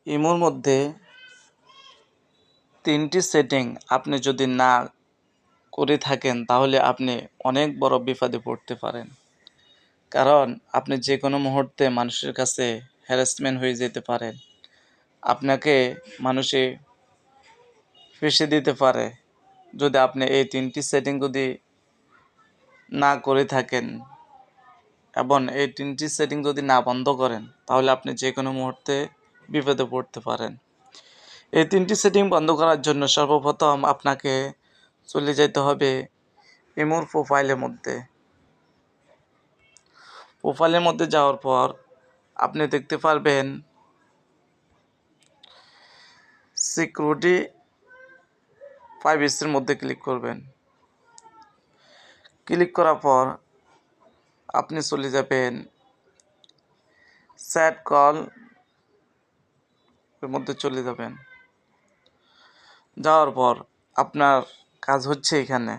ইমোর মধ্যে 3টি সেটিং আপনি যদি না করে থাকেন তাহলে আপনি অনেক বড় বিপদে পড়তে পারেন। কারণ আপনি যে কোনো মুহূর্তে মানুষের কাছে হ্যারাসমেন্ট হয়ে যেতে পারেন। আপনাকে মানুষে ফেঁসে দিতে পারে যদি আপনি এই 3টি সেটিং যদি না করে থাকেন এবং এই 3টি সেটিং যদি না বন্ধ করেন তাহলে আপনি যে কোনো মুহূর্তে বিপদে পড়তে পারেন। এই 3টি সেটিং বন্ধ করার জন্য সর্বপ্রথম আপনাকে চলে যেতে হবে ইমোর প্রোফাইলের মধ্যে। প্রোফাইলের মধ্যে যাওয়ার পর আপনি দেখতে পারবেন সিকিউরিটি প্রাইভেসির মধ্যে ক্লিক করবেন। ক্লিক করার পর আপনি চলে যাবেন চ্যাট কল এর মধ্যে চলে যাবেন। যাওয়ার পর আপনার কাজ হচ্ছে এখানে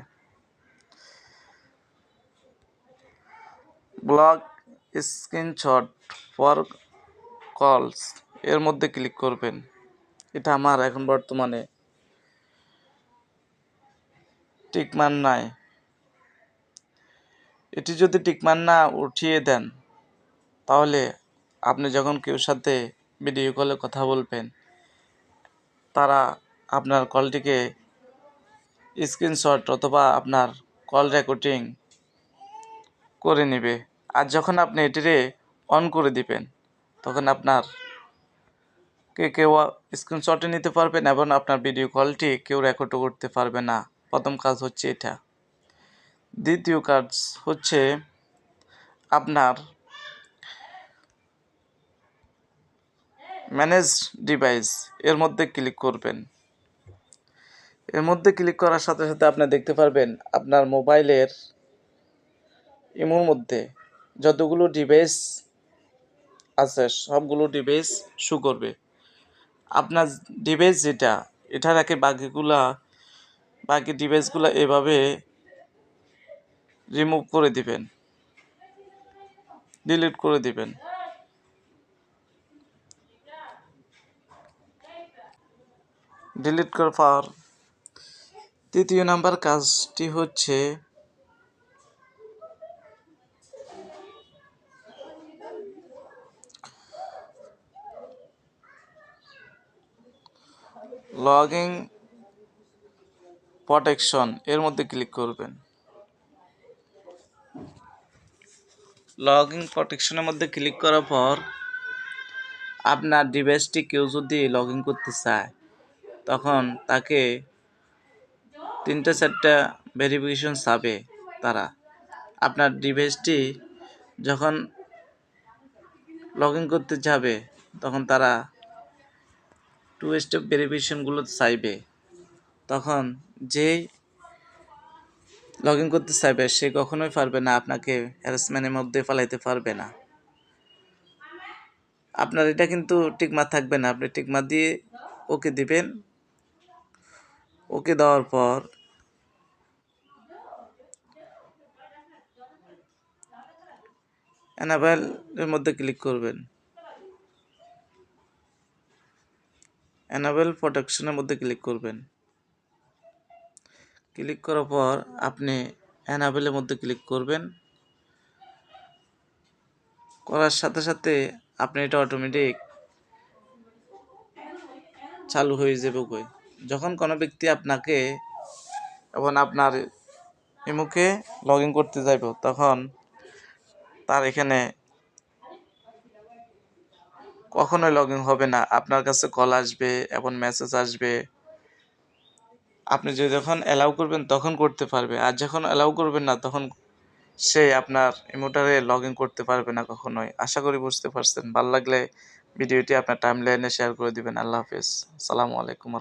ব্লক স্ক্রিনশট ফর কলস এর মধ্যে ক্লিক করবেন। এটা আমার এখন বর্তমানে টিকমার নাই। এটি যদি টিকমার না উঠিয়ে দেন তাহলে আপনি যখন কেউ সাথে ভিডিও কলে কথা বলবেন তারা আপনার কলটিকে স্ক্রিনশট অথবা আপনার কল রেকর্ডিং করে নেবে। আর যখন আপনি এটিরে অন করে দিবেন তখন আপনার কেউ স্ক্রিনশটে নিতে পারবেন এবং আপনার ভিডিও কলটি কেউ রেকর্ডও করতে পারবে না। প্রথম কাজ হচ্ছে এটা। দ্বিতীয় কাজ হচ্ছে আপনার ম্যানেজ ডিভাইস এর মধ্যে ক্লিক করবেন। এর মধ্যে ক্লিক করার সাথে সাথে আপনি দেখতে পারবেন আপনার মোবাইলের ইমোর মধ্যে যতগুলো ডিভাইস আছে সবগুলো ডিভাইস শো করবে। আপনার ডিভাইস যেটা এটা রাখে বাকি ডিভাইসগুলো এভাবে রিমুভ করে দিবেন, ডিলিট করে দিবেন। ডিলিট করার পর তৃতীয় নাম্বার কাজটি হচ্ছে লগইন প্রোটেকশন এর মধ্যে ক্লিক করবেন। লগইন প্রোটেকশনের মধ্যে ক্লিক করার পর আপনার ডিভাইসটি কেউ যদি লগ ইন করতে চায় তখন তাকে 3-4টা ভেরিফিকেশন চাবে তারা। আপনার ডিভাইসটি যখন লগ ইন করতে যাবে তখন তারা 2 স্টেপ ভেরিফিকেশনগুলো চাইবে। তখন যেই লগ ইন করতে চাইবে সে কখনোই পারবে না, আপনাকে হ্যারাসমেন্টের মধ্যে ফেলাইতে পারবে না। আপনার এটা কিন্তু টিকমার থাকবে না, আপনি টিকমার দিয়ে ওকে দিবেন। ওকে দেওয়ার পর এনাবেল এর মধ্যে ক্লিক করবেন। এনাবেল প্রোটেকশনের মধ্যে ক্লিক করবেন। ক্লিক করার পর আপনি এনাবেলের মধ্যে ক্লিক করবেন। করার সাথে সাথে আপনি এটা অটোমেটিক চালু হয়ে যাবে। যখন কোনো ব্যক্তি আপনাকে এবং আপনার ইমোকে লগ ইন করতে যাইব তখন তার এখানে কখনোই লগ ইন হবে না। আপনার কাছে কল আসবে এবং মেসেজ আসবে। আপনি যখন অ্যালাউ করবেন তখন করতে পারবে, আর যখন অ্যালাউ করবেন না তখন সে আপনার ইমোটারে লগ ইন করতে পারবে না কখনোই। আশা করি বুঝতে পারছেন। ভালো লাগলে ভিডিওটি আপনার টাইমলাইনে শেয়ার করে দিবেন। আল্লাহ হাফেজ। আসসালামু আলাইকুম।